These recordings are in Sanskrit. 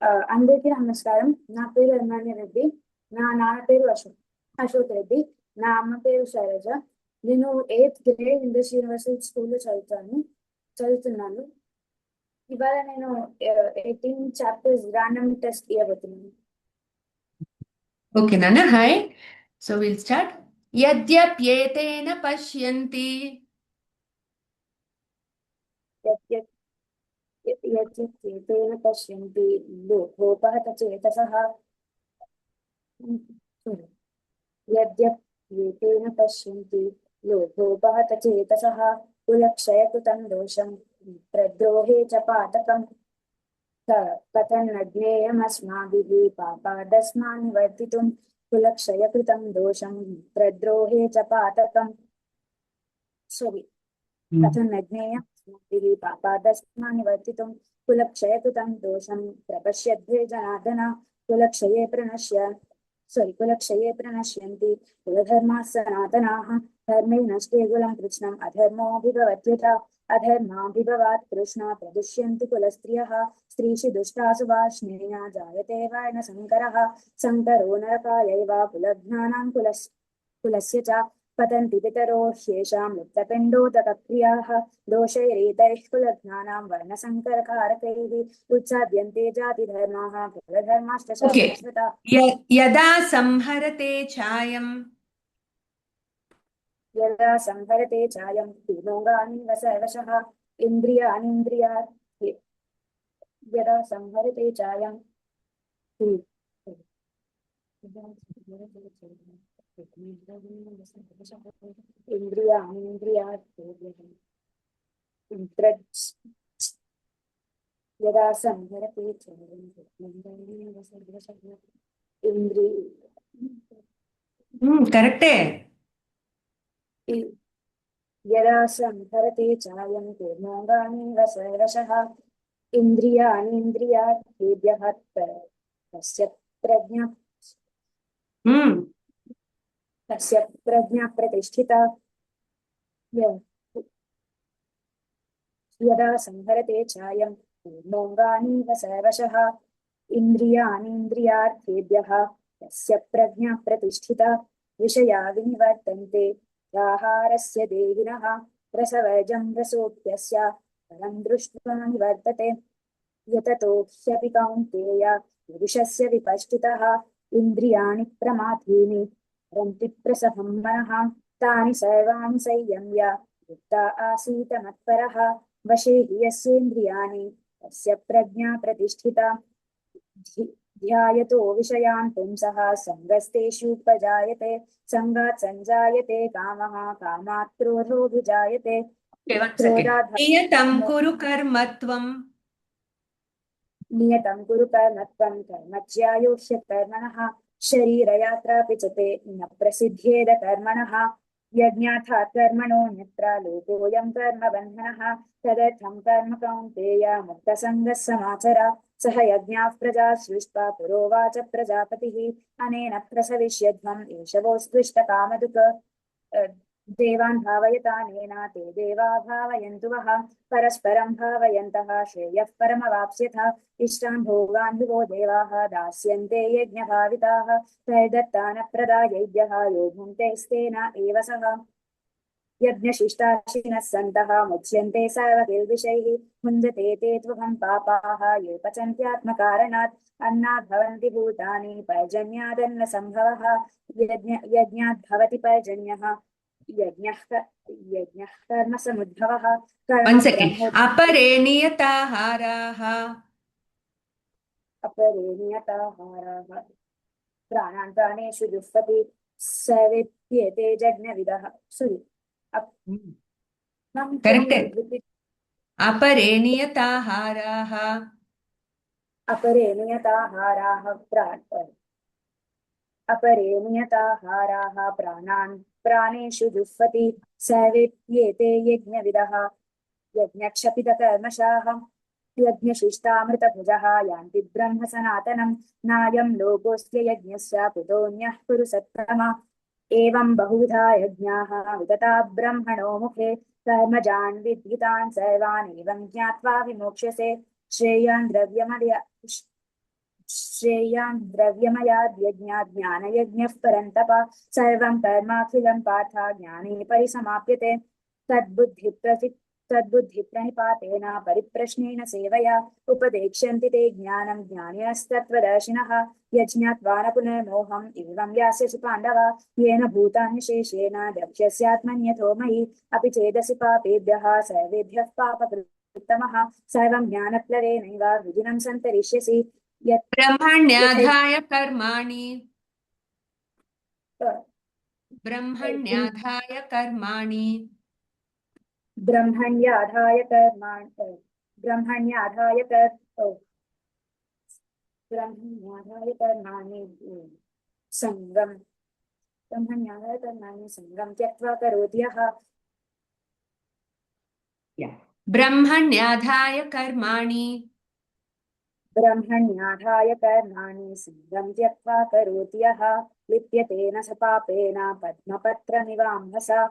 అందరికీ నమస్కారం. నా పేరు ఎమ్మాని రెడ్డి. నా నాన్న పేరు అశోక్ రెడ్డి. నా అమ్మ పేరు శైలజ. నేను 8th గ్రేడ్ ఇండస్ యూనివర్సిటీ స్కూల్లో చదువుతున్నాను. ఇవాళ నేను 18 చాప్టర్స్ రాండమ్ టెస్ట్ ఇవ్వబోతున్నాను. ఓకే నాన్న, హాయ్. So will start. యద్యప్యేతేన పశ్యంతి యత్యేన పశ్యంతి లోకోపహత చేతసః యద్యప్యేతేన పశ్యంతి లోకోపహత చేతసః కులక్షయకృతం దోషం ప్రద్రోహే చ పాతకం కథన్న జ్ఞేయమస్మాభిः పాపాదస్మాన్ నివర్తితుం కులక్షయకృతం దోషం ప్రద్రోహే చ పాతకం కథన్న జ్ఞేయమస్మాభిः పాపాదస్మాన్ నివర్తితుం కులక్షయకృతం దోషం ప్రపశ్యద్భే జనార్దన కులక్షయే ప్రణశ్యంతి కులధర్మాः సనాతనాः ధర్మే నష్టే కులం కృష్ణం అధర్మోऽభిభవత్యుత అధర్మాభిభవాత్ కృష్ణ ప్రదుష్యంతి కులస్త్రియః స్త్రీషు దుష్టాసు వార్ష్ణేయ జాయతే వర్ణసంకరః సంకరో నరకాయైవ కులజ్ఞానాం కులస్య చ పతంతి పితరో హ్యేషాం లుప్తపిండోదకక్రియాః దోషైరేతైః కులజ్ఞానాం వర్ణసంకరకారకైః ఉత్సాద్యంతే జాతిధర్మాः కులధర్మాశ్చ శాశ్వతాః. యదా సంహరతే ఛాయం యదా సంహరతే ఛాయం పూర్ణోంగానీవ సర్వశః ఇంద్రియాణీంద్రియార్థ్ యదా సంహరతే ఛాయం యదా సంహరతే ఛాయం కరెక్టే. యదా సంహరతే ఛాయం పూర్ణోంగానీవ సర్వశః ఇంద్రియాణీంద్రియార్థేభ్యః తస్య ప్రజ్ఞా ప్రతిష్ఠితా. యదా సంహరతే ఛాయం పూర్ణోంగానీవ సర్వశః ఇంద్రియాణీంద్రియార్థేభ్యః తస్య ప్రజ్ఞా ప్రతిష్ఠితా. విషయా వినివర్తంతే ఆహారస్య దేహినః రసవర్జం రసోऽప్యస్య పరం దృష్ట్వా నివర్తతే. యతతో హ్యపి కౌంతేయ పురుషస్య విపశ్చితః ఇంద్రియాణి ప్రమాథీని హరంతి ప్రసభం మనః తాని సర్వాణి సంయమ్య యుక్త ఆసీత మత్పరః వశే హి యస్యేంద్రియాణి తస్య ప్రజ్ఞా ప్రతిష్ఠితా. ధ్యాయతో విషయాన్ పుంసః సంగస్తేషుపజాయతే సంగాత్ సంజాయతే కామః కామాత్ క్రోధోభిజాయతే. నియతం కురు కర్మత్వం కర్మ జ్యాయో హ్యకర్మణః శరీరయాత్రాపి చ తే న ప్రసిద్ధ్యేద కర్మణః. యజ్ఞార్థాత్ కర్మణోऽన్యత్ర లోకోऽయం కర్మబంధనః తదర్థం కర్మ కౌంతేయ ముక్తసంగः సమాచర. సహ యజ్ఞాః ప్రజా సృష్ట్వా పురోవాచ ప్రజాపతిః అనేన ప్రసవిష్యధ్వం ఏషవోస్పృష్టకామదుక్ దేవాన్ భావయతానేన తే దేవా భావయంతు వః పరస్పరం భావయంతః శ్రేయః పరమవాప్స్యథ. ఇష్టాన్ భోగాన్ యువో దేవాః దాస్యంతే యజ్ఞభావితాః తైర్దత్తాన ప్రదాయేభ్యః యో భుङ्क्तेस्तेन एव सः. यज्ञशिष्टाशिनः सन्तः मुच्यन्ते सर्वकिल्बिषैः भुञ्जते ते त्वहं पापाः ये पचन्त्यात्मकारणात् अन्नात् भवन्ति भूतानि पर्जन्यादन्नसम्भवः. यज्ञात् भवति पर्जन्यः यज्ञः कर्म समुद्भवः. अपरे नियताहाराः प्राणान् प्राणेषु जुह्वति सर्वेप्येते जज्ञविदः. करेक्टे. अपरे नियताहाराः प्राणान् प्राणेषु जुह्वति सर्वेप्येते यज्ञविदः. यज्ञक्षपितकर्मशाः यज्ञशिष्टामृतभुजः यान्ति ब्रह्म सनातनं नायं लोकोऽस्य यज्ञस्य कुतोऽन्यः कुरु सत्तमा. एवं बहुधा यज्ञाः वितता ब्रह्मणो मुखे कर्मजान् विद्युतान् सर्वान् एवं ज्ञात्वा विमोक्ष्यसे. श्रेयान् श्रेयान् द्रव्यमयाद् यज्ञात् ज्ञानयज्ञः परन्तप सर्वं कर्माखिलं पार्थ ज्ञाने परिसमाप्यते तद्बुद्धिप्रणिपातेन परिप्रश्नेन सेवया उपदेक्ष्यन्ति ते ज्ञानं ज्ञानिनस्तत्त्वदर्शिनः यज्ञात्वा न पुनर्मोहम् एवं यास्यसि पाण्डव येन भूतान्यशेषेण द्रक्ष्यस्यात्मन्यथो मयि अपि चेदसि पापेभ्यः सर्वेभ्यः पापकृत्तमः सर्वं ज्ञानप्लवेनैव विधिनं सन्तरिष्यसि यत् ब्रह्मण्याधाय कर्माणि यथै- ब्रह्मण्याधाय कर्माणि ब्रह्मण्याधाय कर्माणि ब्रह्मण्याधाय ब्रह्मण्याधाय कर्माणि सङ्गम् ब्रह्मण्याधाय कर्माणि सङ्गं त्यक्त्वा करोति यः ब्रह्मण्याधाय कर्माणि ब्रह्मण्याधाय कर्माणि सङ्गं त्यक्त्वा करोति यः लिप्यते न स पापेन पद्मपत्रमिवाम्भसा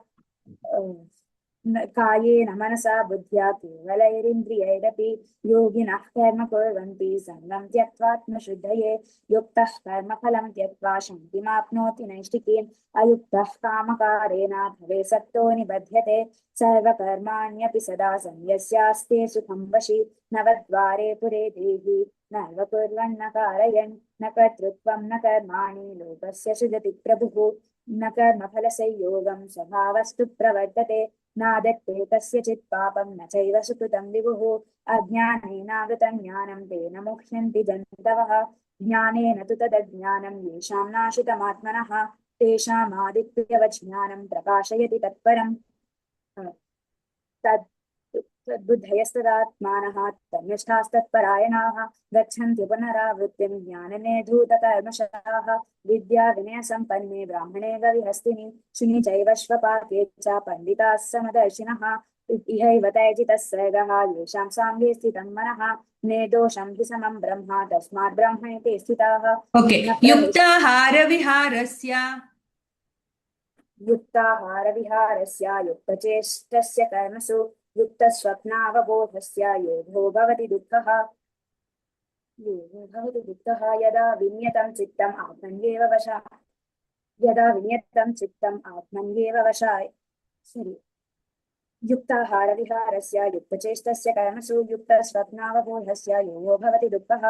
कायेन मनसा बुद्ध्या केवलैरिन्द्रियैरपि योगिनः कर्म कुर्वन्ति सङ्गं त्यक्त्वात्मशुद्धये युक्तः कर्मफलं त्यक्त्वा शान्तिमाप्नोति नैष्ठिकीम् अयुक्तः कामकारेण भवे सक्तो निबध्यते सर्वकर्माण्यपि सदा संयस्यास्ते सुखं वशि नवद्वारे पुरे देहि नैव कुर्वन्न कारयन् न कर्तृत्वं न कर्माणि लोकस्य सृजति प्रभुः न कर्मफलसंयोगं स्वभावस्तु प्रवर्तते नादत्ते कस्यचित् पापं न चैव सुकृतं विभुः अज्ञानेनावृतं ज्ञानं तेन मुह्यन्ति जन्तवः ज्ञानेन तु तदज्ञानं येषां नाशितमात्मनः तेषामादित्यवत् ज्ञानं प्रकाशयति तत्परम् तद् तद्बुद्धयस्तदात्मानः तन्निष्ठास्तत्परायणाः गच्छन्ति पुनरावृत्तिं ज्ञाननिर्धूतकर्मशाः विद्याविनयसम्पन्ने ब्राह्मणे गविहस्तिनि शुनि चैव श्वपाके च पण्डिताः समदर्शिनः इहैव तैजितः सर्गः येषां साङ्गे स्थितं मनः निर्दोषं हि समं ब्रह्म तस्मात् ब्रह्मणि स्थिताः युक्ताहारविहारस्य युक्ताहारविहारस्य युक्तचेष्टस्य कर्मसु युक्तस्वप्नावबोधस्य योगो भवति दुःखः यदा विनियतं चित्तम् आत्मन्येव वशः यदा विनियतं चित्तम् आत्मन्येव वशाय युक्ताहारविहारस्य युक्तचेष्टस्य कर्मसु युक्तस्वप्नावबोधस्य योगो भवति दुःखः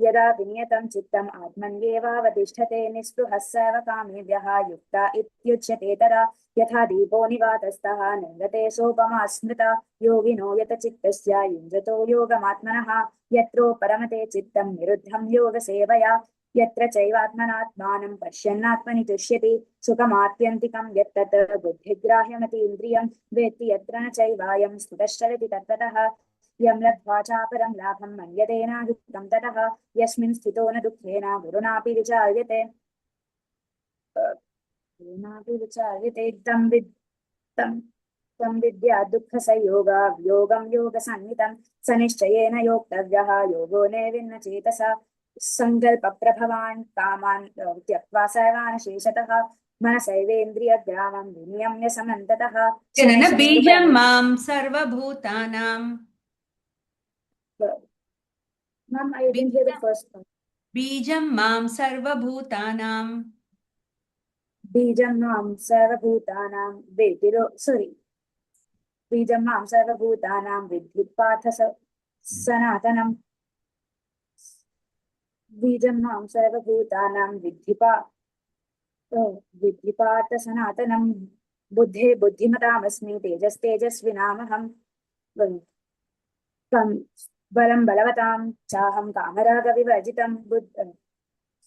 यदा विनियतं चित्तम् आत्मन्येवावतिष्ठते निःस्पृहः सर्वकामेभ्यः युक्ता इत्युच्यते तदा यथा दीपो निवातस्तः निर्गते सोपमा स्मृता योगिनो यतचित्तस्य युञ्जतो योगमात्मनः यत्रो परमते चित्तं निरुद्धं योगसेवया यत्र चैवात्मनात्मानं पश्यन्नात्मनि तुष्यति सुखमात्यन्तिकं यत्तत् बुद्धिग्राह्यमतीन्द्रियं वेत्ति यत्र न चैवायं स्थितश्चलति तत्त्वतः यं लब्ध्वा चापरं लाभं मन्यतेनाधिकं ततः यस्मिन् स्थितो न दुःखेन गुरुणापि विचार्यते तं विद्या दुःखसंयोगा योगं योगसंहितं स निश्चयेन योक्तव्यः योगो निर्विण्ण चेतसा सङ्कल्पप्रभवान् कामान् त्यक्त्वा सर्वान् शेषतः मनसैवेन्द्रियग्रामं विनियम्य समन्ततः बीजं मां सर्वभूतानां Ma'am, I didn't hear the first one. बीजं मां सर्वभूतानां बीजं मां सर्वभूतानां sorry. बीजं मां सर्वभूतानां विद्धि पार्थ सनातनम् बीजं मां सर्वभूतानां विद्धि पार्थ सनातनं बुद्धे बुद्धिमतामस्मि तेजस्तेजस्विनामहं बलं बलवतां चाहं कामरागविवर्जितं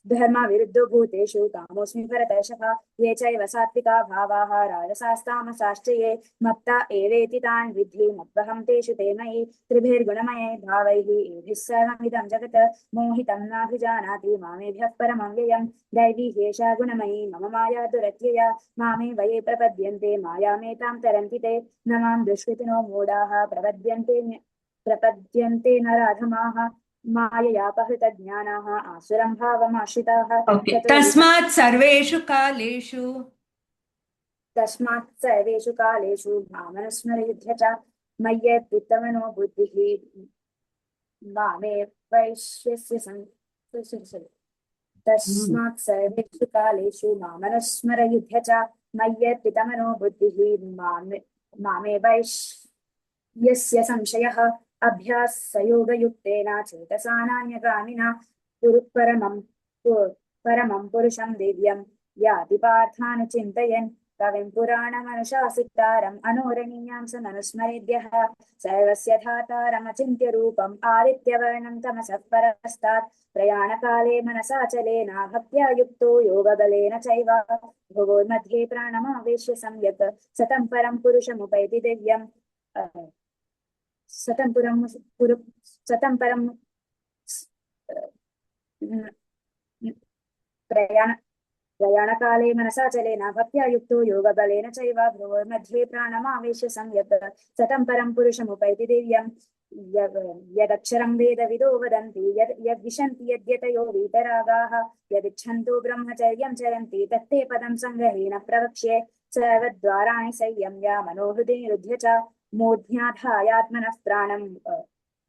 धर्मविरुद्धो भूतेषु कामोऽस्मि भरतर्षभ ये चैव सात्विका भावाः राजसास्तामसाश्च ये मत्ता एवेति तान् विद्धि मत्वहं तेषु ते मयि त्रिभिर्गुणमये भावैः एभिः सर्वमिदं जगत् मोहितं नाभिजानाति मामेभ्यः परमं व्ययं दैवी ह्येषा गुणमयी मम माया दुरत्यया मामे वये प्रपद्यन्ते मायामेतां तरन्ति ते न मां दुष्कृतिनो मूढाः प्रपद्यन्ते नराधमाः माययापहृतज्ञानाः आसुरं भावमाश्रिताः तस्मात् सर्वेषु कालेषु मामनुस्मरयुध्य च मय्यर्पितमनो बुद्धिः मामे वैश्यस्य तस्मात् सर्वेषु कालेषु मामनुस्मरयुध्य च मय्यर्पितमनो बुद्धिः मामे वैश्यस्य संशयः अभ्यासयोगयुक्तेन चेतसा नान्यगामिना कुरु परमं पुरुषं दिव्यं याति पार्थानुचिन्तयन् कविं पुराणमनुशासितारम् अनोरणीयां स मनुस्मरेद्यः सर्वस्य धातारमचिन्त्य रूपम् आदित्यवर्णं तमसः परस्तात् प्रयाणकाले मनसाचलेन भक्त्या युक्तो योगबलेन चैव भुवोर्मध्ये प्राणमावेश्य सम्यक् सतं परं पुरुषमुपैति दिव्यम् सतं परं प्रयाण प्रयाणकाले मनसाचलेन भक्त्या युक्तो योगबलेन चैव भ्रुवोर्मध्ये प्राणमावेश्य सम्यक् सतं परं पुरुषमुपैति दिव्यम् यदक्षरं वेदविदो वदन्ति यद्विशन्ति यद्यतयो वीतरागाः यदिच्छन्तो ब्रह्मचर्यं चरन्ति तत्ते पदं सङ्ग्रहेण प्रवक्ष्ये सर्वद्वाराणि संयम्य मनोहृदि निरुध्य च मूर्ध्याधायात्मनः प्राणम्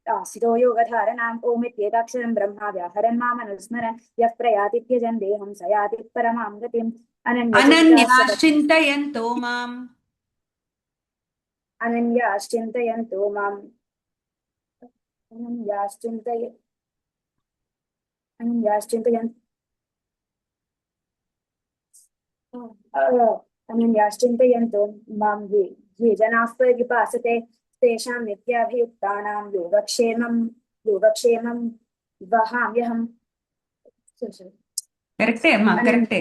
आसितो योगधारणाम् ओमित्येकाक्षरं ब्रह्मा व्याहरन् मामनुस्मरन् यः प्रयाति त्यजन् देहं स याति परमां गतिम् अनन्याश्चिन्तयन्तो माम् अनन्याश्चिन्तयन्तो माम् अनन्याश्चिन्तयन्तो मां ये जनाः पर्युपासते तेषां नित्याभियुक्तानां योगक्षेमं वहाम्यहम् करेक्टे अम्मा करेक्टे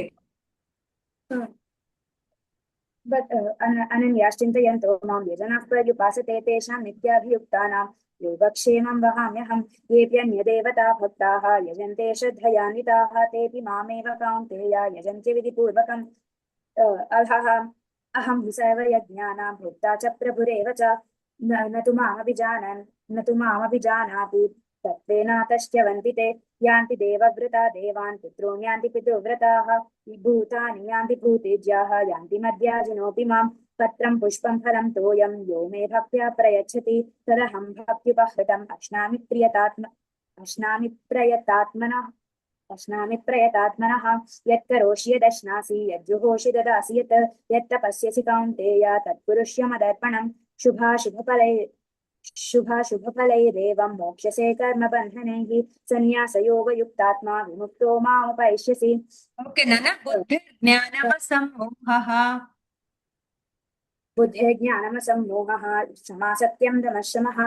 अनन्याश्चिन्तयन्तो मां ये जनाः पर्युपासते तेषां नित्याभियुक्तानां योगक्षेमं वहाम्यहम् येऽप्यन्यदेवता भक्ताः यजन्ते श्रद्धयान्विताः तेऽपि मामेव कौन्तेय यजन्ति विधिपूर्वकम् अहं हि सर्वयज्ञानां भोक्ता च प्रभुरेव च न तु मामभिजानाति तत्त्वेनातश्च्यवन्ति ते यान्ति देवव्रता देवान् पितॄन् यान्ति पितृव्रताः भूतानि यान्ति भूतेज्याः यान्ति मद्याजिनोऽपि मां पत्रं पुष्पं फलं तोयं यो मे भक्त्या प्रयच्छति तदहं भक्त्युपहृतम् अश्नामि प्रयतात्मनः यत्करोषि यदश्नासि यज्जुहोषि ददासि यत्तपस्यसि कौन्तेय तत्कुरुष्व मदर्पणम् शुभाशुभफलैरेवं मोक्ष्यसे कर्मबन्धनैः सन्न्यासयोगयुक्तात्मा विमुक्तो मामुपैष्यसि ओके नना बुद्धिर्ज्ञानमसम्मोहः बुद्धिर्ज्ञानमसम्मोहः क्षमा सत्यं दमः शमः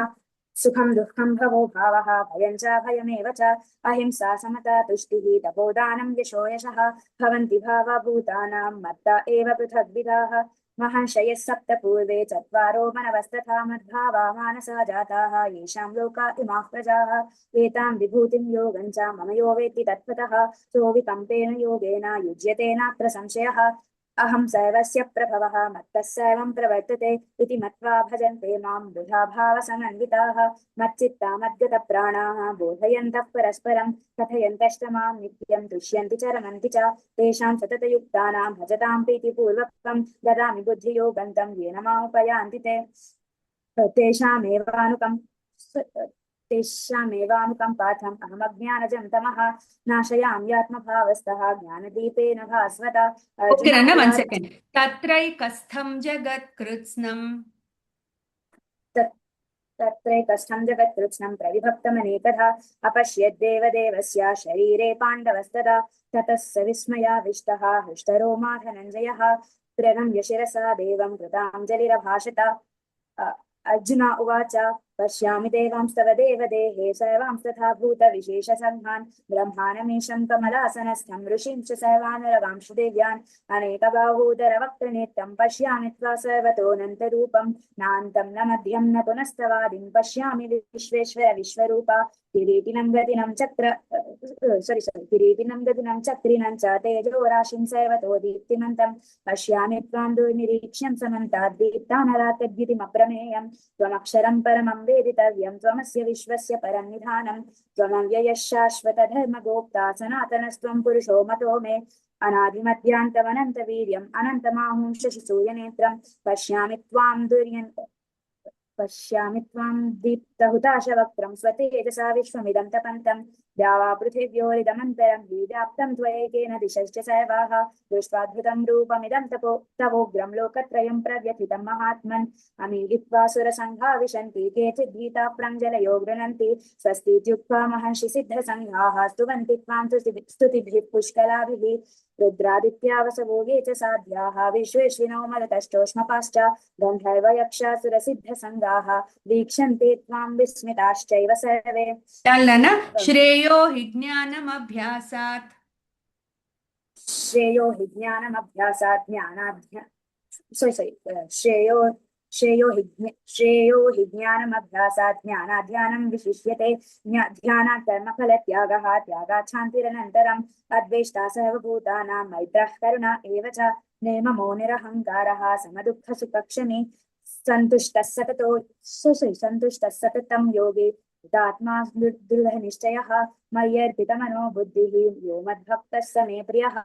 सुखं दुःखं भवो भावः भयं च भयमेव च अहिंसा समता तुष्टिः तपोदानं यशो यशः भवन्ति भावा भूतानां मत्ता एव पृथग्विधाः महर्षयः सप्त पूर्वे चत्वारो मनवस्तथा मद्भावा मानसा जाताः येषां लोका इमाः प्रजाः एतां विभूतिं योगं च मम यो वेत्ति तत्त्वतः सोऽविकम्पेन योगेन युज्यते नात्र संशयः अहं सर्वस्य प्रभवः मत्तः सर्वं प्रवर्तते इति मत्वा भजन्ते मां बुधा भावसमन्विताः मच्चित्ता मद्गतप्राणाः बोधयन्तः परस्परं कथयन्तश्च मां नित्यं तुष्यन्ति च रमन्ति च तेषां सततयुक्तानां भजतां प्रीतिपूर्वकं ददामि बुद्धियोगं तं येन मामुपयान्ति ते तेषामेवानुकम्पार्थम् अहमज्ञानजं तमः नाशयाम्यात्मभावस्तः ज्ञानदीपेन भास्वता ओके अर्जुन नना वन उवाच सेकेंड तत्रैकस्थं जगत्कृत्स्नम् तत्रैकस्थं जगत्कृत्स्नं प्रविभक्तमनेकधा अपश्यद्देवदेवस्य शरीरे पाण्डवस्तदा ततः स विस्मयाविष्टः हृष्टरोमा धनञ्जयः प्रणम्य शिरसा देवं कृताञ्जलिरभाषत अर्जुन उवाच पश्यामि देवांस्तव देवदेहे सर्वांस्तथा भूतविशेषसङ्घान् ब्रह्माणमीशं कमलासनस्थं ऋषींश्च सर्वानरगांश्च देव्यान् अनेकबाहूदरवक्त्रनेत्रं पश्यामि त्वा सर्वतोऽनन्तरूपं नान्तं न मध्यं न पुनस्तवादिं पश्यामि विश्वेश्वर विश्वरूपा किरीटिनं गतिनं चक्रिनं च तेजो राशिं सर्वतो दीप्तिमन्तं पश्यामि त्वां दुर्निरीक्ष्यं समन्ताद् दीप्तानरातद्युतिमप्रमेयम् त्वमक्षरं परमं वेदितव्यं त्वमस्य विश्वस्य परं निधानं त्वमव्ययः शाश्वतधर्मगोप्ता सनातनस्त्वं पुरुषो मतो मे अनादिमध्यान्तमनन्तवीर्यम् अनन्तमाहुं शशिसूर्यनेत्रं पश्यामि त्वां पश्यामि त्वां दीप्तहुताशवक्त्रं स्वतेजसा विश्वमिदं तपन्तं द्यावा पृथिव्योरिदमन्तरं व्याप्तं त्वयैकेन दिशश्च सर्वाः दृष्ट्वाद्भुतं रूपमिदं तवोग्रं लोकत्रयं प्रव्यथितं महात्मन् अमीहित्वा सुरसङ्घा विशन्ति केचित् भीता प्राञ्जलयो गृह्णन्ति स्वस्तीत्युक्त्वा महर्षि सिद्धसङ्घाः स्तुवन्ति त्वां स्तुतिभिः पुष्कलाभिः रुद्रादित्या वसवो ये च साध्याः विश्वेश्विनो मरुतश्चोष्मपाश्च गन्धर्वयक्षासुरसिद्धसङ्गाः वीक्षन्ते त्वां विस्मिताश्चैव सर्वे चाललं ना श्रेयो हि ज्ञानमभ्यासात् श्रेयो हि ज्ञानमभ्यासात् श्रेयो हि ज्ञानमभ्यासात् ज्ञानाध्यानं विशिष्यते ध्यानात् कर्मफलत्यागः त्यागात् शान्तिरनन्तरम् अद्वेष्टा सर्वभूतानां मैत्रः करुण एव च निर्ममो निरहङ्कारः समदुःखसुखक्षमी सन्तुष्टः सततं योगी दात्मा दृढनिश्चयः मय्यर्पितमनो बुद्धिः यो मद्भक्तः स मे प्रियः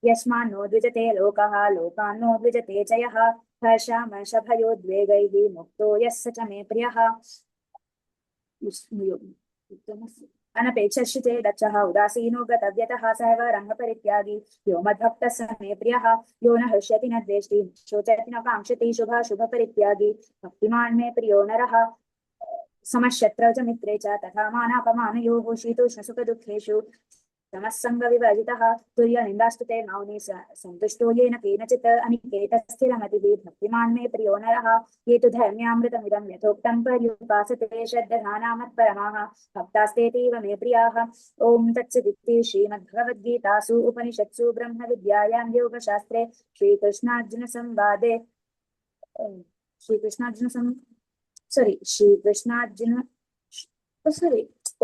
यस्मान्नो द्विजते लोकः लोकान्नो द्विजते च यः हर्षामर्षभयोद्वेगैः मुक्तो यः स च मे प्रियः अनपेक्षश्चिते दक्षः उदासीनो गतव्यतः सर्वरङ्गपरित्यागी यो मद्भक्तः स मे प्रियः यो न हृष्यति न द्वेष्टि शोचति न काङ्क्षति शुभपरित्यागी भक्तिमान् मे प्रियो नरः समशत्रौ च मित्रे च तथा मानापमानयोः शीतोष्णसुखदुःखेषु समस्सङ्गविवर्जितः तुल्यनिन्दास्तुते मौनी सन्तुष्टो येन केनचित् अनिकेतस्थिरमतिः भक्तिमान् मे प्रियो नरः ये तु धर्म्यामृतमिदं यथोक्तं पर्युपासते श्रद्धानामत्परमाः भक्तास्तेतीव मे प्रियाः ॐ तत्सदिति श्रीमद्भगवद्गीतासु उपनिषत्सु ब्रह्मविद्यायां योगशास्त्रे श्रीकृष्णार्जुन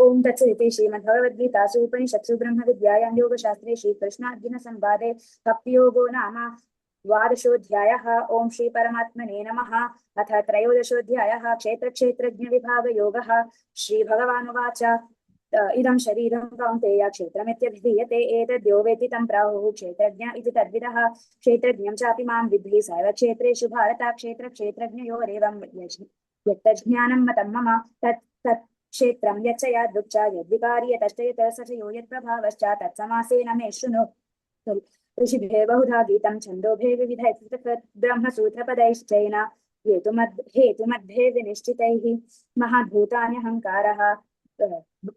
ओम तत्सदिति श्रीमद्भगवद्गीतासु उपनिषत्सु ब्रह्मविद्यायां योगशास्त्रे श्रीकृष्णार्जुन संवादे भक्तियोगो नाम द्वादशोऽध्यायः। ओम श्री परमात्मने नमः। अथ त्रयोदशोऽध्यायः क्षेत्रक्षेत्रज्ञविभागयोगः। श्रीभगवानुवाच इदं शरीरं कौन्तेय क्षेत्रमित्यभिधीयते एतद्यो वेत्ति तं प्राहुः क्षेत्रज्ञ इति तद्विदः क्षेत्रज्ञं चापि मां विद्धि सर्वक्षेत्रेषु भारत क्षेत्रक्षेत्रज्ञयोरेवं यत्तज्ज्ञानं मतं मम तत् क्षेत्रं यच्च यादृक् यद्विकारि यतश्चेत स च यो यत्प्रभावश्च तत्समासेन मे शृणु। ऋषिभिः बहुधा गीतं छन्दोभिः विविधैः पृथक् ब्रह्मसूत्रपदैश्चैन हेतुमध्ये विनिश्चितैः महद्भूतान्यहङ्कारः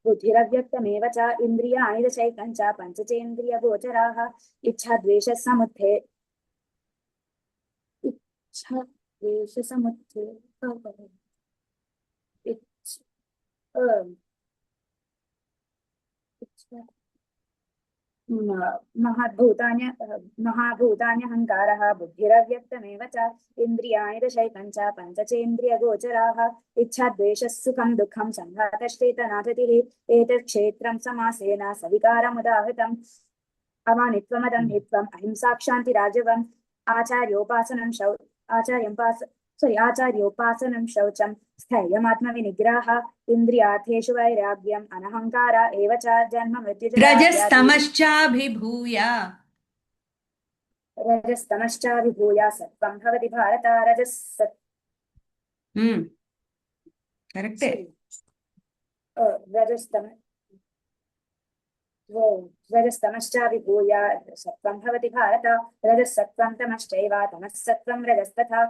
बुद्धिरव्यक्तमेव च इन्द्रियाणि दशैकं च पञ्चचेन्द्रियगोचराः इच्छाद्वेषसमुत्थे महाभूतान्यहङ्कारः बुद्धिरव्यक्तमेव च इन्द्रियाणि दशैकं च पञ्चचेन्द्रियगोचराः इच्छाद्वेषः सुखं दुःखं सङ्घातश्चेतनाधृतिः एतत् क्षेत्रं समासेन सविकारमुदाहृतम् अमानित्वमदं हित्वम् अहिंसा क्षान्तिराजवम् आचार्योपासनं शौचं स्थैर्यमात्मविनिग्रहः इन्द्रियार्थेषु वैराग्यम् अनहङ्कार एव च जन्म मृत्युजरा रजस्तमश्चाभिभूय सत्त्वं भवति भारत रजस्तमश्चाभिभूय सत्त्वं भवति भारत रजसत्त्वं तमश्चैव तमःसत्त्वं रजस्तथा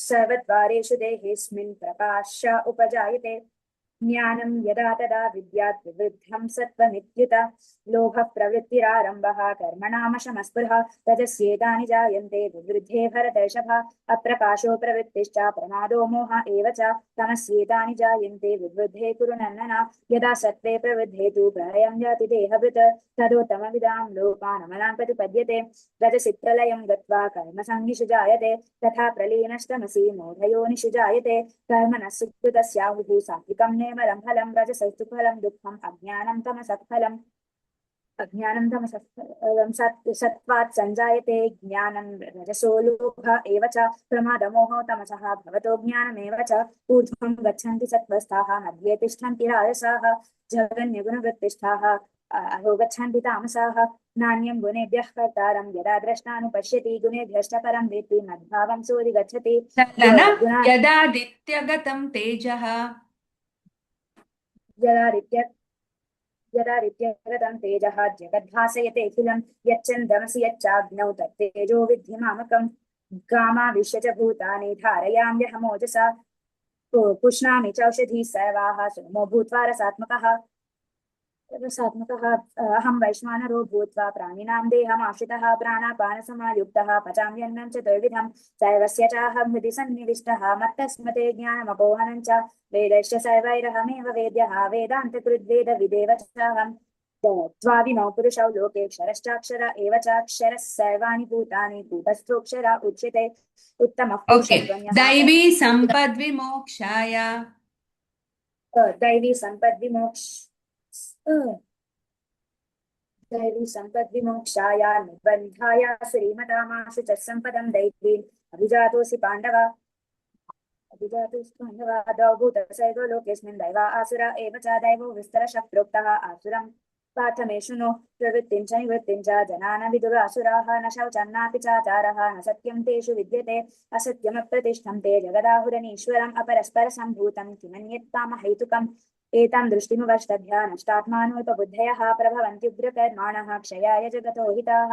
सर्वद्वारेषु देहेऽस्मिन् प्रकाश उपजायते ज्ञानं यदा तदा विद्यात् विवृद्धं सत्त्वमित्युत लोभः प्रवृत्तिरारम्भः कर्मणामशमस्पृहा रजस्येतानि जायन्ते विवृद्धे भरतर्षभ अप्रकाशो प्रवृत्तिश्च प्रमादो मोह एव च तमस्येतानि जायन्ते विवृद्धे कुरु नन्दन यदा सत्त्वे प्रवृद्धे तु प्रलयं याति देहभृत् तदोत्तमविदां लोकानमलान् प्रतिपद्यते रजसि प्रलयं गत्वा कर्मसङ्गिषु जायते तथा प्रलीनस्तमसि मूढयोनिषु जायते कर्मणः सुकृतस्याहुः सात्विकं निर्मलं फलं रजसस्तु फलं दुःखम् अज्ञानं तमसः सत्त्वात् सञ्जायते ज्ञानं रजसो लोभ एव च प्रमादमोहो तमसः भवतो ज्ञानमेव च ऊर्ध्वं गच्छन्ति सत्त्वस्थाः मध्ये तिष्ठन्ति राजसाः जगन्यगुणवृत्तिष्ठाः अहो गच्छन्ति तामसाः नान्यं गुणेभ्यः कर्तारं यदा द्रष्टानुपश्यति गुणेभ्यश्च परं वेत्ति मद्भावं सोऽधिगच्छति చల్లన गुणा యదాదిత్యగతం తేజః यदादित्य यदादित्यगतं तेजः जगद्भासयतेऽखिलं यच्चन्दमसि यच्चाग्नौ तत्तेजो विद्धि मामकम् गामाविश्य च भूतानि धारयाम्यहमोजसा पुष्णामि चौषधीः सर्वाः सोमो भूत्वा रसात्मकः अहं वैश्वानरो भूत्वा प्राणिनां देहमाश्रितः प्राणापानसमायुक्तः पचाम्यन्नं चतुर्विधं दैवस्य चाहं हृदि सन्निविष्टः मत्तस्मते ज्ञानमपोहनं च वेदैश्च सर्वैरहमेव वेद्यः वेदान्तकृद्वेदविदेव चाहं द्वाविमौ पुरुषौ लोकेक्षरश्चाक्षर एव चाक्षरः सर्वाणि भूतानि कूटस्थोऽक्षर उच्यते उत्तमः ఓకే पुरुषस्त्वन्यः దైవీ సంపద్విమోక్షాయ दैवी सम्पद्विमोक्ष दैवी सम्पद्विमोक्षाय निबन्धाय श्रीमतामाशु च सम्पदं दैवीम् अभिजातोऽसि पाण्डव द्वौ भूतसर्गो लोकेऽस्मिन् दैवा आसुरा एव च दैवो विस्तरशः प्रोक्तः आसुरं पार्थ मे शृणु प्रवृत्तिं च निवृत्तिं च जनान विदुरासुराः न शौचन्नापि चाचारः न सत्यं तेषु विद्यते असत्यमप्रतिष्ठं ते जगदाहुरनीश्वरम् अपरस्परसम्भूतं किमन्यत् कामहैतुकम् एतां दृष्टिमुपष्टभ्य नष्टात्मानोपबुद्धयः प्रभवन्त्युग्रकर्माणः क्षयाय जगतो हिताः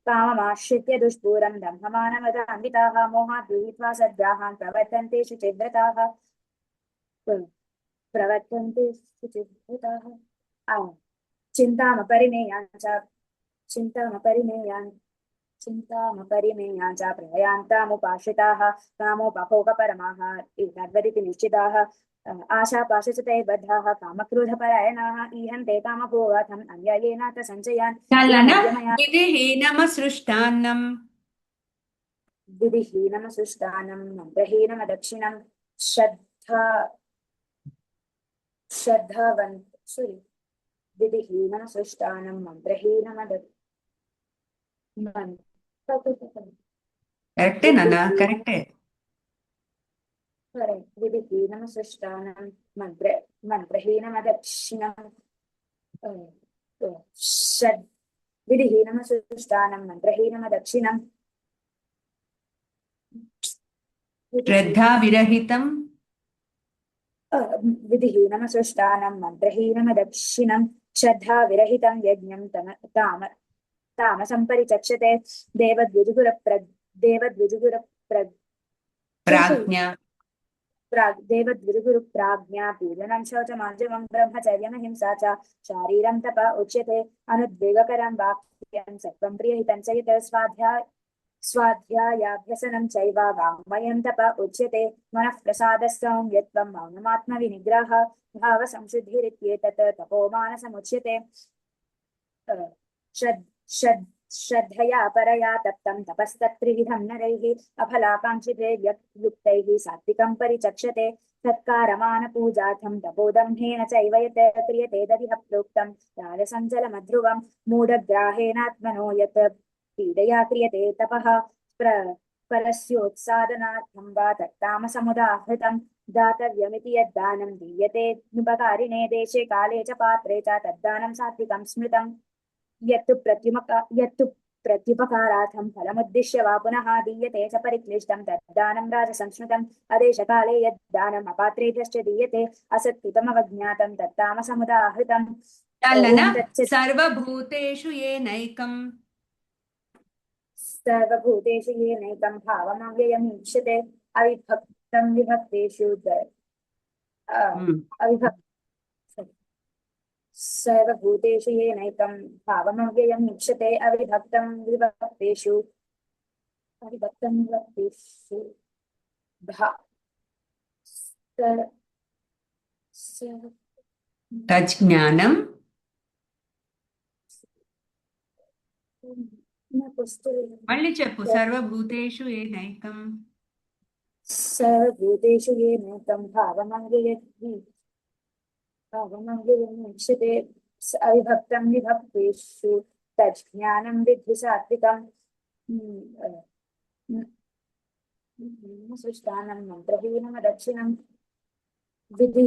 काममाश्रित्य दुष्पूरं दम्भमानमदान्विताः मोहात् गृहीत्वा सद्ग्राहान् प्रवर्तन्ते शुचिव्रताः चिन्तामपरिमेयान् च प्रलयान्तामुपाश्रिताः कामोपभोगपरमाः तद्वदिति निश्चिताः आशापाशचते बद्धाः कामक्रोधपरायणाः ईहन्ते कामभोगार्थम् अन्यायेनाथ सञ्चयान् చల్లన इममद्यमया విధిహీనమసృష్టాన్నం विधिहीनमसृष्टानं मन्त्रहीनमदक्षिणं श्रद्धा श्रद्धावन्त sorry विधिहीनमसृष्टानं मन्त्रहीनमद కరెక్టే నాన్న కరెక్టే विधिहीनमसृष्टानं मन्त्रहीनमदक्षिणं विधिहीनमसृष्टानं मन्त्रहीनमदक्षिणं శ్రద్ధా విరహితం विधिहीनमसृष्टानं मन्त्रहीनमदक्षिणं श्रद्धा विरहितं यज्ञं तामसं परिचक्षते ప్రాజ్ఞ देवद्विजुगुरुप्राज्ञा पूजनं शौचमार्जवं ब्रह्मचर्यमहिंसा च शारीरं तप उच्यते अनुद्वेगकरं वाक्यं सत्त्वं प्रियहितं च यत् स्वाध्यायाभ्यसनं चैव वाङ्मयं तप उच्यते मनः प्रसादः सौम्यत्वं मौनमात्मविनिग्रहः भावसंशुद्धिरित्येतत् तपोमानसमुच्यते श्रद्धया परया तप्तं तपस्तत्त्रिविधं नरैः अफलाकाङ्क्षितैर्युक्तैः सात्विकं परिचक्षते सत्कारमानपूजार्थं तपोदम्भेन चैव यत् क्रियते दधिः प्रोक्तं राजसञ्चलमध्रुवं मूढग्राहेणात्मनो यत् पीडया क्रियते तपः परस्योत्सादनार्थं वा तत्तामसमुदाहृतं दातव्यमिति यद्दानं दीयते नुपकारिणे देशे काले च पात्रे च तद्दानं सात्विकं स्मृतम् यत्तु प्रत्युपकारार्थं फलमुद्दिश्य वा पुनः दीयते च परिक्लिष्टं तद्दानं राजसंस्मृतम् अदेशकाले यद्दानम् अपात्रेभ्यश्च दीयते असत्कृतमवज्ञातं तत्तामसमुदाहृतम् చల్లన ओम तत्सत् సర్వభూతేషు ఏనైకం सर्वभूतेषु येनैकं भावमव्ययमीक्षते अविभक्तं विभक्तेषु अविभक् सर्वभूतेषु येनैकं भावमव्ययमीक्षते अविभक्तं विभक्तेषु भा తజ్జ్ఞానం మళ్ళీ చెప్పు సర్వభూతేషు ఏనైకం सर्वभूतेषु येनैकं भावमव्ययमीक्षते अविभक्तं विभक्तेषु तज्ज्ञानं विद्धि सात्विकं सृष्टानं मन्त्रहीनमदक्षिणं विधि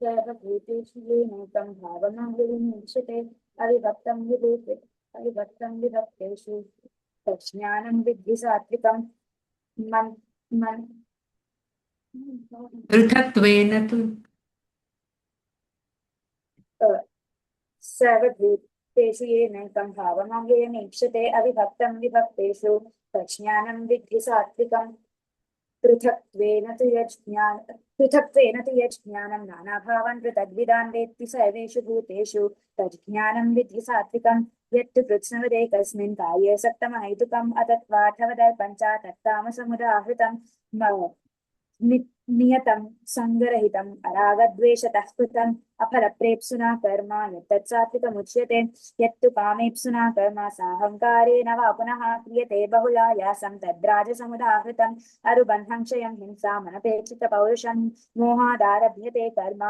सर्वभूतेषु येनैकं भावमव्ययमीक्षते अविभक्तं विभक्तेषु तज्ज्ञानं विद्धि सात्विकं मन मन पृथक्त्वेन तु सर्वभूतेषु येनैकं भावमव्ययमीक्षते अविभक्तं विभक्तेषु तज्ज्ञानं विद्धि सात्विकम् पृथक्त्वेन तु यज्ज्ञानं नानाभावान् पृथग्विदान् वेत्ति सर्वेषु भूतेषु तज्ज्ञानं विद्धि सात्विकं यत्तु कृत्स्नवदेकस्मिन् कार्ये सक्तमहैतुकम् अतत्त्वार्थवदर्पञ्च तत्तामसमुदाहृतं नियतं सङ्गरहितम् अरागद्वेषतः स्फुटम् अफलप्रेप्सुना कर्म यत्तत् सात्विकमुच्यते यत्तु कामेप्सुना कर्म साहङ्कारेण वा पुनः क्रियते बहुलायासं तद्राजसमुदाहृतम् अरुबन्धं क्षयं हिंसामनपेक्षितपौरुषं मोहादारभ्यते कर्म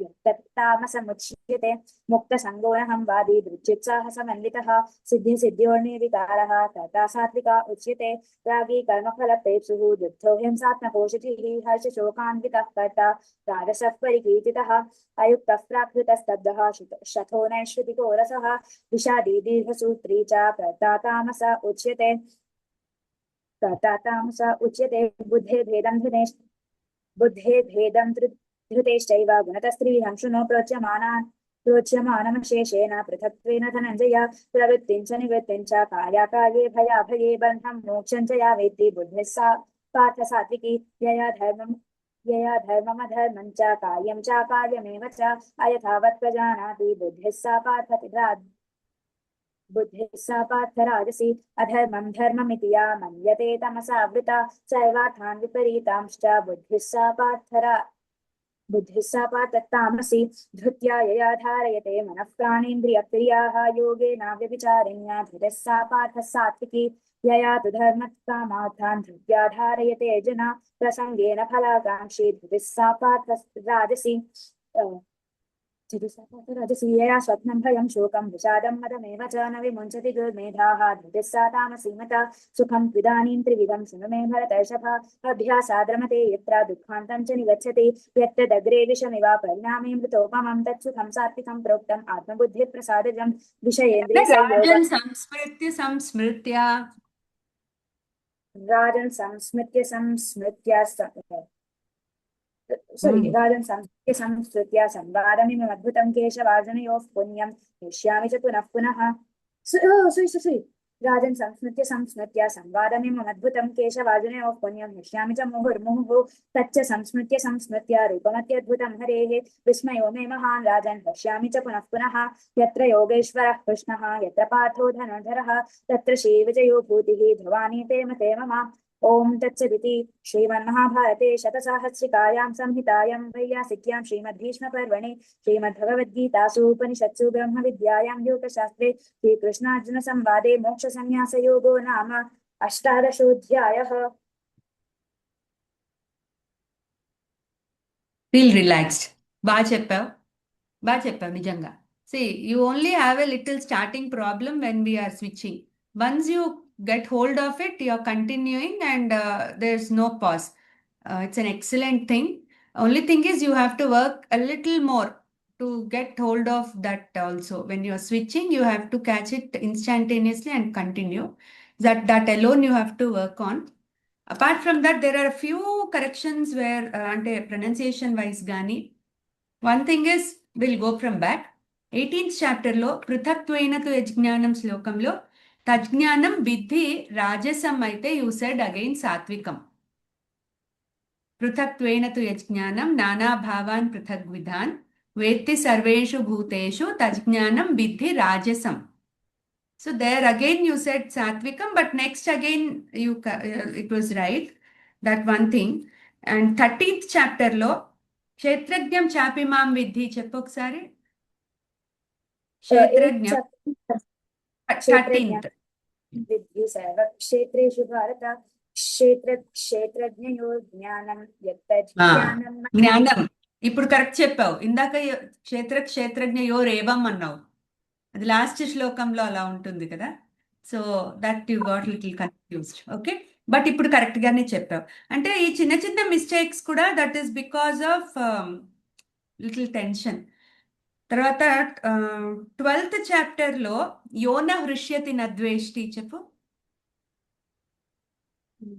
यत्तत्तामसमुच्यते मुक्तसङ्गोऽहं वादी दृच्युत्साहसमन्वितः सिद्धिसिद्ध्योर्निर्विकारः तथा सात्विका उच्यते रागी कर्मफलप्रेप्सुः दुग्धो हिंसात्मको शुचिः हर्षशोकान्वितः कर्ता राजसः परिकीर्तितः अयुक्तः प्राकृतस्तब्धः शठो नैश्रुतिको रसः विषादी दीर्घसूत्री च कर्ता तामस उच्यते बुद्धे भेदं धृतेश्चैव गुणतस्त्रीहं शृणु प्रोच्यमानमशेषेण पृथक्त्वेन धनञ्जय प्रवृत्तिं च निवृत्तिं च कार्याकार्ये भयाभये बन्धं मोक्षं च या वेत्ति बुद्धिः सा पार्थ सात्विकी यया धर्ममधर्मं च कार्यं चाकार्यमेव च अयथावत् प्रजानाति बुद्धिः सा पार्थ राजसी अधर्मं धर्ममिति या मन्यते तमसावृता सर्वार्थान् विपरीतांश्च बुद्धिः सा पार्थ तामसी धृत्या यया धारयते मनः प्राणेन्द्रियक्रियाः योगेनाव्यभिचारिण्या धृतिः सा पार्थ सात्विकी यया तु धर्मकामार्थान् धृत्या धारयते जना प्रसङ्गेन फलाकाङ्क्षी धृतिः सा पार्थ राजसी यया स्वप्नं भयं शोकं विषादं मदमेव च न विमुञ्चति दुर्मेधाः धृतिः सा तामसीमता सुखं त्विदानीं त्रिविधं शृणु मे भरतर्षभा अभ्यासाद्रमते यत्र दुःखान्तं च निगच्छति यत्तदग्रे विषमिव परिणामे मृतोपमं तत्सुखं सात्विकं प्रोक्तम् आत्मबुद्धिप्रसादजं विषयेन्द्रिय राजन् संस्मृत्य संस्मृत्य राजन् संस्मृत्य राजन् संस्कृत्या संवादमिमद्भुतं केशवार्जुनयोः पुण्यं हृष्यामि च पुनः पुनः राजन् संस्मृत्य संवादमिमद्भुतं केशवार्जुनयोः पुण्यं हृष्यामि च मुहुर्मुहुः तच्च संस्मृत्य रूपमत्यद्भुतं हरेः विस्मयो मे महान् राजन् हृष्यामि च पुनः पुनः यत्र योगेश्वरः कृष्णः यत्र पार्थो धनुर्धरः तत्र श्रीविजयो भूतिः ध्रुवानी ते मते मम ओम तत्सदिति श्रीमन्महाभारते शतसाहस्रिकायां संहितायां वैयासिक्यां श्रीमद्भीष्मपर्वणि श्रीमद्भगवद्गीतासु उपनिषत्सु ब्रह्मविद्यायां योगशास्त्रे श्रीकृष्णार्जुनसंवादे मोक्षसंन्यासयोगो नाम अष्टादशोऽध्यायः। Feel relaxed. బాగా చెప్పావు నిజంగా. See, you only have a little starting problem when we are switching. Once you get hold of it, you're continuing and there's no pause. It's an excellent thing. Only thing is you have to work a little more to get hold of that also. When you're switching, you have to catch it instantaneously and continue. That alone you have to work on. Apart from that, there are a few corrections where ante pronunciation wise gani. One thing is, we'll go from back. 18th chapter lo పృథక్త్వేన తు యజ్ఞానం శ్లోకంలో తజ్ఞానం విద్ధి రాజసం అయితే you said again సాత్వికం. పృథక్త్వేన తు యజ్ఞానం నానాభావాన్ పృథగ్విధాన్ వేత్తి సర్వేషు భూతేషు తజ్ఞానం విద్ధి రాజసం. So there again you said Satvikam, but next again it was right, that one thing. And 13th chapter lo క్షేత్రజ్ఞం చాపిమాం విద్ధి చెప్పు ఒకసారి. క్షేత్రజ్ఞం 13th విద్ధి సర్వక్షేత్రేషు భారత క్షేత్రజ్ఞయో జ్ఞానం యత్తజ్ఞానం జ్ఞానం. ఇప్పుడు కరెక్ట్ చెప్పావు. ఇందాక క్షేత్రజ్ఞయోరేవం అన్నావు. అది లాస్ట్ శ్లోకంలో అలా ఉంటుంది కదా. So that you got little confused. Okay, but ఇప్పుడు కరెక్ట్ గానే చెప్పావు. అంటే ఈ చిన్న చిన్న మిస్టేక్స్ కూడా that is because of little tension. తర్వాత 12th చాప్టర్లో యోన హృష్యతి నద్వేష్టి చెప్పు.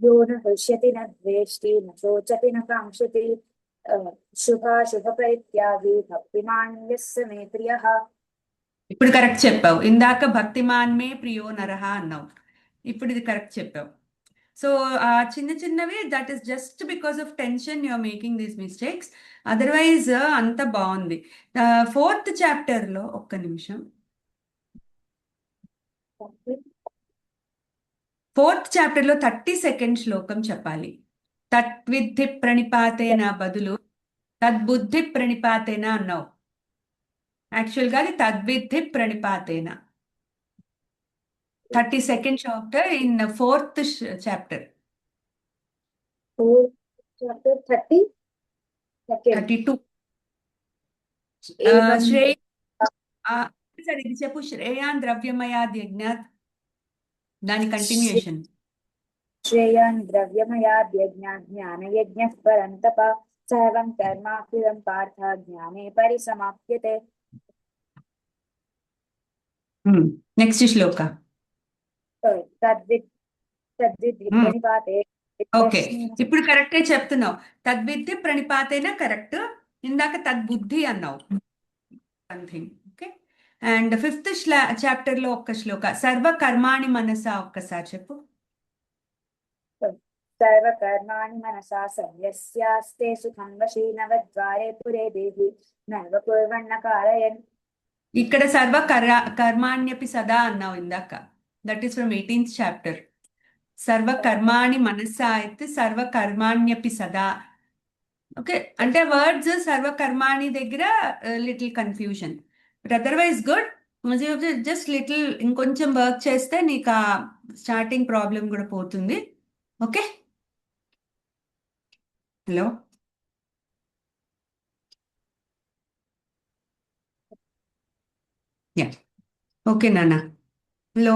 यो न हृष्यति न द्वेष्टि न शोचति न काङ्क्षति शुभाशुभपरित्यागी भक्तिमान् यस्य मे प्रियः. ఇప్పుడు కరెక్ట్ చెప్పావు. ఇందాక భక్తిమాన్ మే ప్రియో నరహ అన్నావు. ఇప్పుడు ఇది కరెక్ట్ చెప్పావు. సో చిన్న చిన్నవి that is just because of tension you are making these mistakes. Otherwise అంత బాగుంది. 4th చాప్టర్లో ఒక్క నిమిషం. 4th చాప్టర్లో 32nd శ్లోకం చెప్పాలి. తద్విద్ధి ప్రణిపాతేన బదులు తద్బుద్ధి ప్రణిపాతేన అన్నావు. యాక్చువల్గా అది తద్విద్ధి ప్రణిపాతేన. 32nd chapter in 4th chapter. 4th chapter 32. 32. एवं శ్రేయ సరే ఇది చెప్పు. శ్రేయాన్ ద్రవ్యమయాద్ యజ్ఞాత్, దాని కంటిన్యూషన్. श्रेयान् द्रव्यमयाद्यज्ञात् ज्ञानयज्ञः परन्तप सर्वं कर्माखिलं पार्थ ज्ञाने परिसमाप्यते. నెక్స్ట్ శ్లోక. तद्विद् प्रणिपाते. ఓకే, ఇప్పుడు కరెక్టే చెప్తున్నావు. తద్విద్య ప్రణిపాతేన కరెక్ట్. ఇందాక తద్బుద్ధి అన్నావు. ఓకే. అండ్ 5th చాప్టర్లో ఒక్క శ్లోక సర్వకర్మాణి మనసా ఒక్కసారి చెప్పు. सर्वकर्माणि मनसा सन्न्यस्यास्ते सुखं वशी नवद्वारे पुरे देहि नैव कुर्वन्न कारयन्. ఇక్కడ కర్మాణ్యపి సదా అన్నావు ఇందాక. That is from 18th chapter. సర్వకర్మాణి మనసా అయితే సర్వకర్మాణ్యపి సదా. ఓకే, అంటే వర్డ్స్ సర్వకర్మాణి దగ్గర little confusion, but otherwise good. Just little ఇంకొంచెం వర్క్ చేస్తే నీకు ఆ స్టార్టింగ్ ప్రాబ్లం కూడా పోతుంది. Okay, hello. యా, ఓకే నాన్న. హలో.